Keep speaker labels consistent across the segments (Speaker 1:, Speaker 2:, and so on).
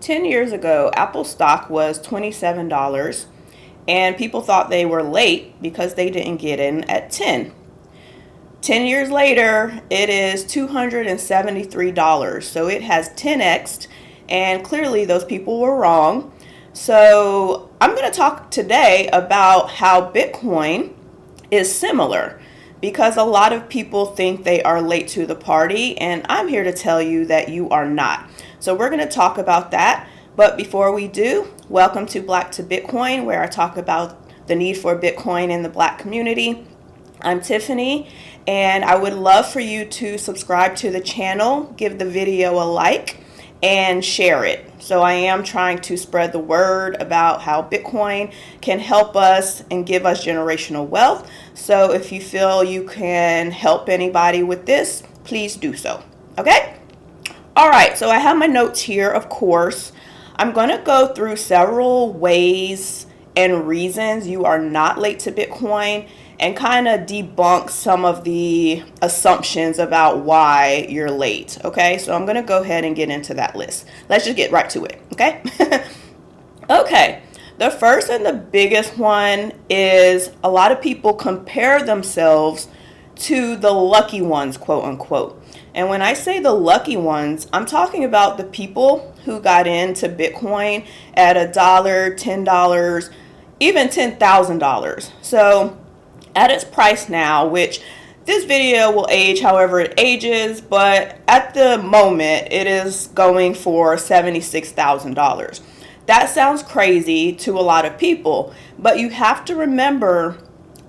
Speaker 1: 10 years ago, Apple stock was $27, and people thought they were late because they didn't get in at 10. 10 years later, it is $273. So it has 10x'd, and clearly those people were wrong. So I'm going to talk today about how Bitcoin is similar, because a lot of people think they are late to the party, and I'm here to tell you that you are not. So we're going to talk about that. But before we do, welcome to Black to Bitcoin, where I talk about the need for Bitcoin in the Black community. I'm Tiffany, and I would love for you to subscribe to the channel, give the video a like, and share it. So I am trying to spread the word about how Bitcoin can help us and give us generational wealth. So if you feel you can help anybody with this, please do so. Okay? All right, so I have my notes here, of course. I'm going to go through several ways and reasons you are not late to Bitcoin, and kind of debunk some of the assumptions about why you're late. Okay, so I'm going to go ahead and get into that list. Let's just get right to it. Okay. Okay, the first and the biggest one is a lot of people compare themselves to the lucky ones, quote unquote. And when I say the lucky ones, I'm talking about the people who got into Bitcoin at $1, $10, even $10,000. So at its price now, which this video will age however it ages, but at the moment it is going for $76,000. That sounds crazy to a lot of people, but you have to remember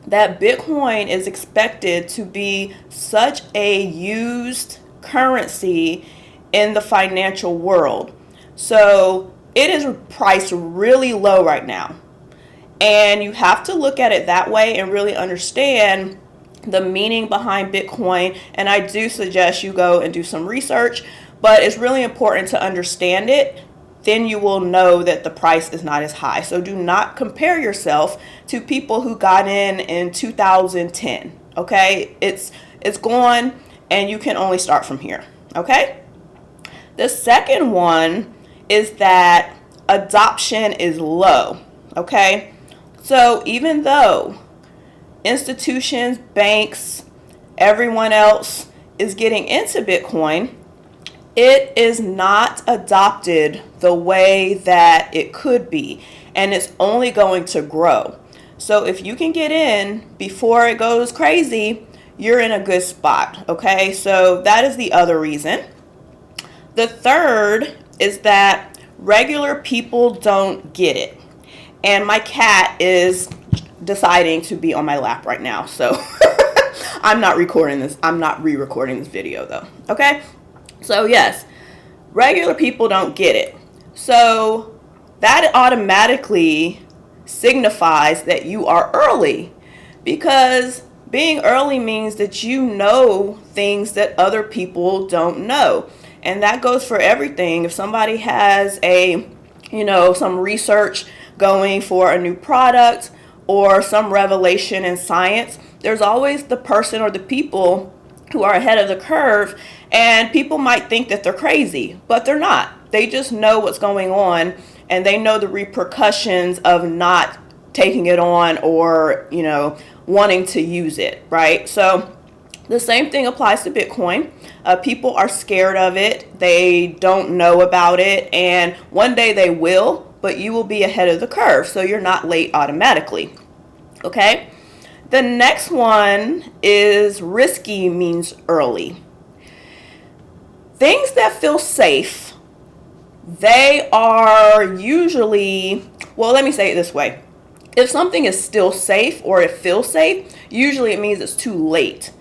Speaker 1: that Bitcoin is expected to be such a used currency in the financial world. So it is priced really low right now. And you have to look at it that way and really understand the meaning behind Bitcoin. And I do suggest you go and do some research, but it's really important to understand it. Then you will know that the price is not as high. So do not compare yourself to people who got in 2010. Okay, it's gone, and you can only start from here. Okay. The second one is that adoption is low. Okay. So even though institutions, banks, everyone else is getting into Bitcoin, it is not adopted the way that it could be, and it's only going to grow. So if you can get in before it goes crazy, you're in a good spot. Okay, so that is the other reason. The third is that regular people don't get it. And my cat is deciding to be on my lap right now. So I'm not recording this. I'm not re-recording this video though. Okay. So yes, regular people don't get it. So that automatically signifies that you are early, because being early means that you know things that other people don't know. And that goes for everything. If somebody has some research going for a new product or some revelation in science, there's always the person or the people who are ahead of the curve, and people might think that they're crazy, but they're not. They just know what's going on, and they know the repercussions of not taking it on or, wanting to use it, right? So the same thing applies to Bitcoin. People are scared of it. They don't know about it, and one day they will, but you will be ahead of the curve, so you're not late automatically. Okay? The next one is risky means early. Things that feel safe, they are usually, well, let me say it this way. If something is still safe or it feels safe, usually it means it's too late,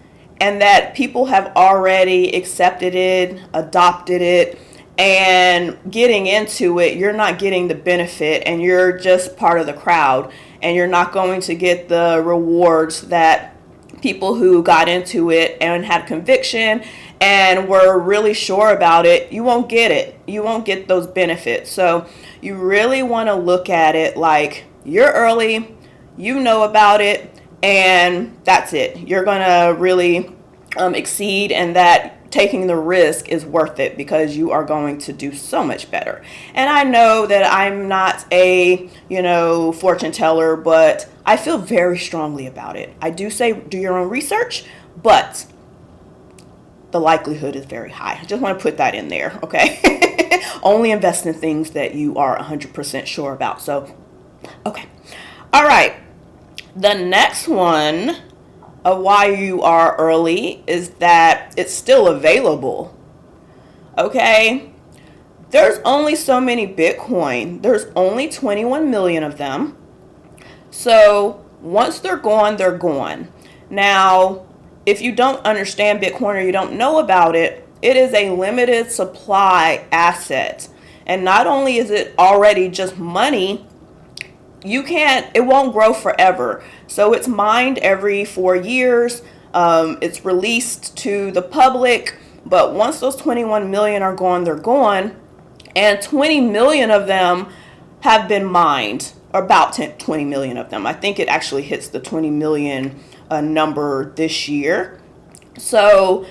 Speaker 1: and that people have already accepted it, adopted it, and getting into it, you're not getting the benefit, and you're just part of the crowd, and you're not going to get the rewards that people who got into it and had conviction and were really sure about it, you won't get it. You won't get those benefits. So you really want to look at it like you're early, you know about it, and that's it. You're going to really exceed, and that taking the risk is worth it because you are going to do so much better. And I know that I'm not a, fortune teller, but I feel very strongly about it. I do say do your own research, but the likelihood is very high. I just want to put that in there, okay? Only invest in things that you are 100% sure about. So, okay. All right. The next one of why you are early is that it's still available. Okay? There's only so many Bitcoin. There's only 21 million of them. So once they're gone, they're gone. Now, if you don't understand Bitcoin or you don't know about it, it is a limited supply asset. And not only is it already just money, it won't grow forever. So it's mined every 4 years. It's released to the public. But once those 21 million are gone, they're gone. And 20 million of them have been mined, or about 20 million of them. I think it actually hits the 20 million number this year. So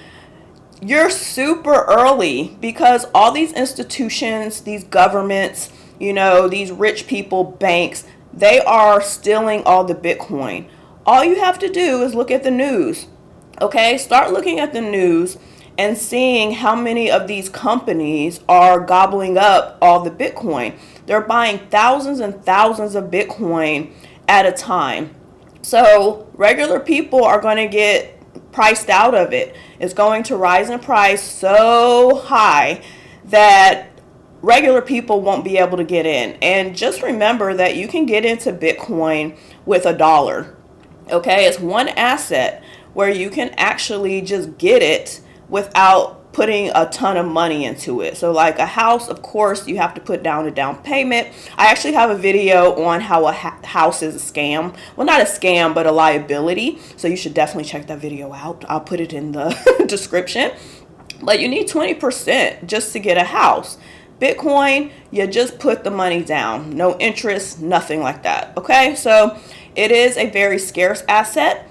Speaker 1: you're super early because all these institutions, these governments, these rich people, banks, they are stealing all the Bitcoin. All you have to do is look at the news. Okay, start looking at the news and seeing how many of these companies are gobbling up all the Bitcoin. They're buying thousands and thousands of Bitcoin at a time. So regular people are going to get priced out of it. It's going to rise in price so high that regular people won't be able to get in. And just remember that you can get into Bitcoin with $1. Okay, it's one asset where you can actually just get it without putting a ton of money into it. So like a house, of course, you have to put down a down payment. I actually have a video on how a house is a scam. Well, not a scam, but a liability. So you should definitely check that video out. I'll put it in the description. But you need 20% just to get a house. Bitcoin, you just put the money down. No interest, nothing like that. Okay, so it is a very scarce asset,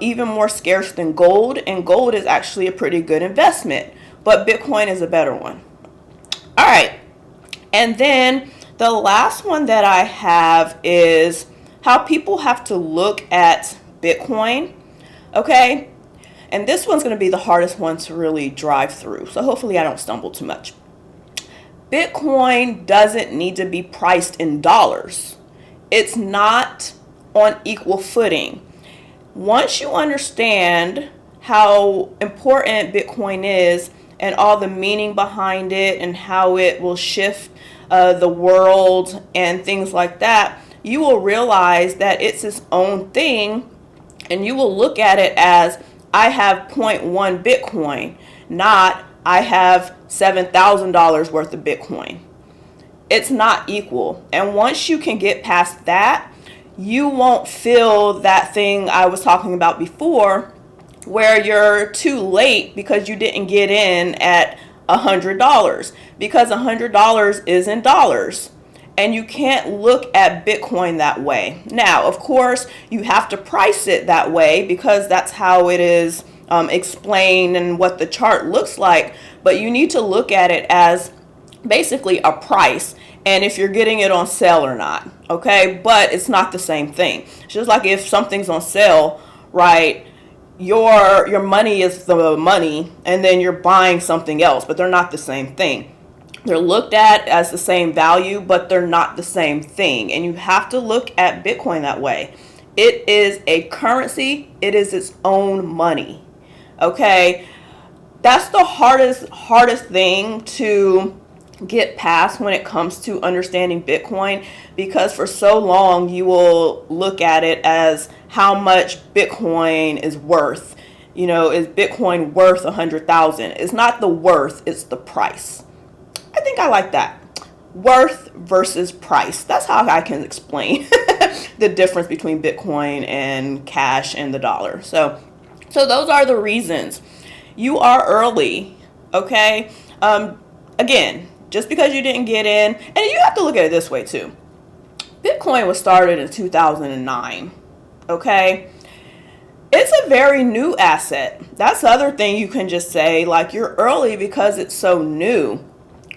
Speaker 1: even more scarce than gold. And gold is actually a pretty good investment. But Bitcoin is a better one. All right. And then the last one that I have is how people have to look at Bitcoin. Okay. And this one's going to be the hardest one to really drive through. So hopefully I don't stumble too much. Bitcoin doesn't need to be priced in dollars. It's not on equal footing. Once you understand how important Bitcoin is and all the meaning behind it and how it will shift the world and things like that, you will realize that it's its own thing, and you will look at it as I have 0.1 Bitcoin, not I have $7,000 worth of Bitcoin. It's not equal. And once you can get past that, you won't feel that thing I was talking about before where you're too late because you didn't get in at $100, because $100 is in dollars. And you can't look at Bitcoin that way. Now, of course, you have to price it that way because that's how it is explained and what the chart looks like. But you need to look at it as basically a price and if you're getting it on sale or not. Okay, but it's not the same thing. It's just like if something's on sale, right? Your money is the money, and then you're buying something else, but they're not the same thing. They're looked at as the same value, but they're not the same thing. And you have to look at Bitcoin that way. It is a currency. It is its own money. Okay, that's the hardest thing to get past when it comes to understanding Bitcoin, because for so long you will look at it as how much Bitcoin is worth. Is Bitcoin worth 100,000? It's not the worth, it's the price. I think I like that. Worth versus price. That's how I can explain the difference between Bitcoin and cash and the dollar. So those are the reasons. You are early, okay? Again, just because you didn't get in, and you have to look at it this way too. Bitcoin was started in 2009, okay? It's a a very new asset. That's the other thing you can just say, like, you're early because it's so new.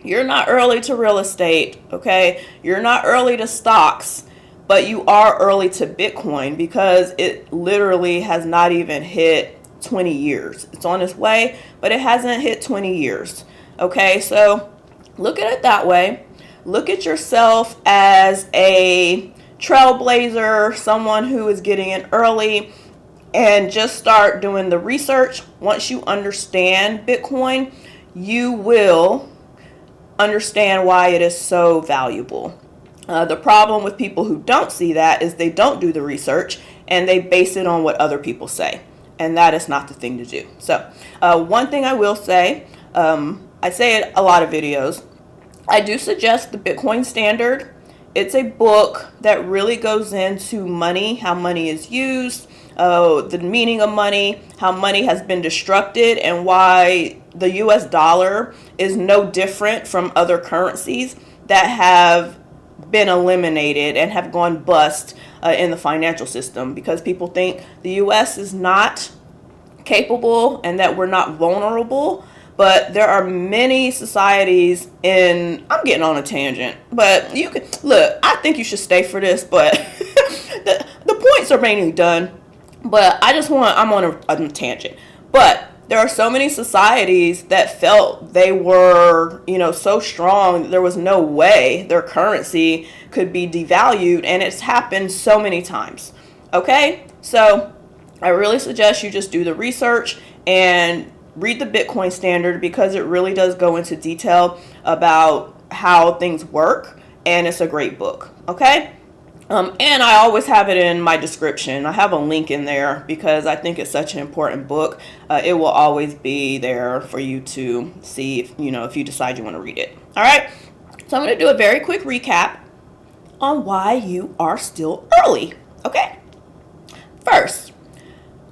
Speaker 1: You're not early to real estate, okay? You're not early to stocks, but you are early to Bitcoin because it literally has not even hit 20 years. It's on its way, but it hasn't hit 20 years, okay? So look at it that way. Look at yourself as a trailblazer, someone who is getting in early, and just start doing the research. Once you understand Bitcoin, you will understand why it is so valuable. The problem with people who don't see that is they don't do the research and they base it on what other people say. And that is not the thing to do. So one thing I will say, I say it a lot of videos, I do suggest the Bitcoin Standard. It's a book that really goes into money, how money is used, the meaning of money, how money has been destructed, and why the US dollar is no different from other currencies that have been eliminated and have gone bust in the financial system, because people think the US is not capable and that we're not vulnerable. But there are many societies I'm getting on a tangent, but you can, look, I think you should stay for this, but the points are mainly done. But I'm on a tangent. But there are so many societies that felt they were, so strong that there was no way their currency could be devalued, and it's happened so many times. Okay? So I really suggest you just do the research and read the Bitcoin Standard, because it really does go into detail about how things work, and it's a great book. Okay? And I always have it in my description. I have a link in there because I think it's such an important book. It will always be there for you to see if you decide you want to read it. All right? So I'm going to do a very quick recap on why you are still early. Okay? First,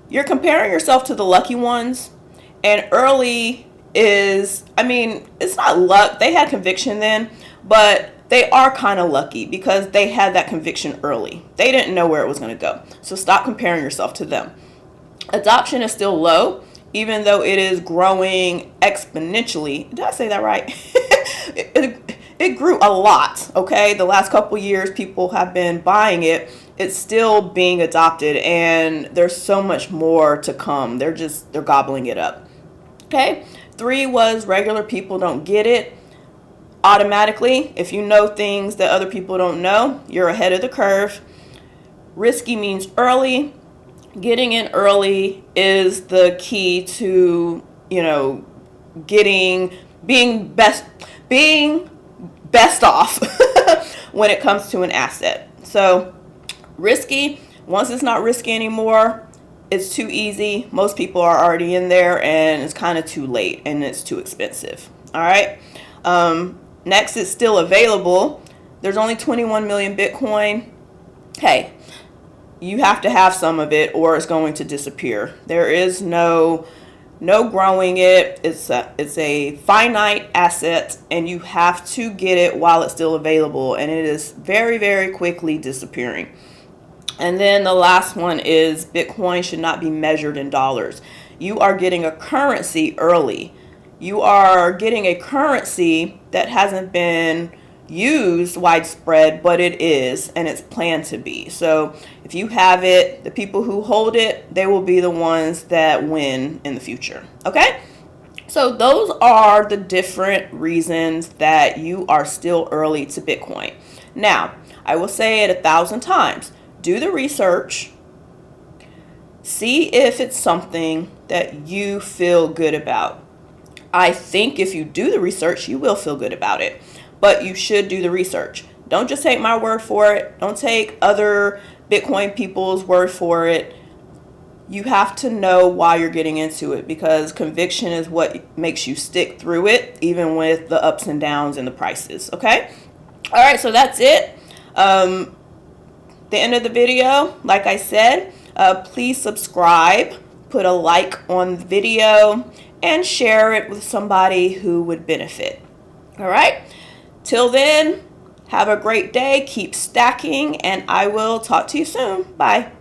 Speaker 1: you're comparing yourself to the lucky ones. And early is, it's not luck. They had conviction then, but they are kind of lucky because they had that conviction early. They didn't know where it was going to go. So stop comparing yourself to them. Adoption is still low, even though it is growing exponentially. Did I say that right? It grew a lot, okay? The last couple years, people have been buying it. It's still being adopted, and there's so much more to come. They're gobbling it up. Okay, 3 was regular people don't get it automatically. If you know things that other people don't know, you're ahead of the curve. Risky means early. Getting in early is the key to, being best off when it comes to an asset. So risky, once it's not risky anymore, it's too easy. Most people are already in there, and it's kind of too late, and it's too expensive. All right. Next, it's still available. There's only 21 million Bitcoin. Hey, you have to have some of it, or it's going to disappear. There is no growing it. It's a finite asset, and you have to get it while it's still available, and it is very, very quickly disappearing. And then the last one is Bitcoin should not be measured in dollars. You are getting a currency early. You are getting a currency that hasn't been used widespread, but it is, and it's planned to be. So if you have it, the people who hold it, they will be the ones that win in the future. Okay? So those are the different reasons that you are still early to Bitcoin. Now, I will say it 1,000 times. Do the research. See if it's something that you feel good about. I think if you do the research, you will feel good about it. But you should do the research. Don't just take my word for it. Don't take other Bitcoin people's word for it. You have to know why you're getting into it, because conviction is what makes you stick through it, even with the ups and downs and the prices. Okay? All right, so that's it. The end of the video, like I said, please subscribe, put a like on the video, and share it with somebody who would benefit. All right? Till then, have a great day, keep stacking, and I will talk to you soon. Bye.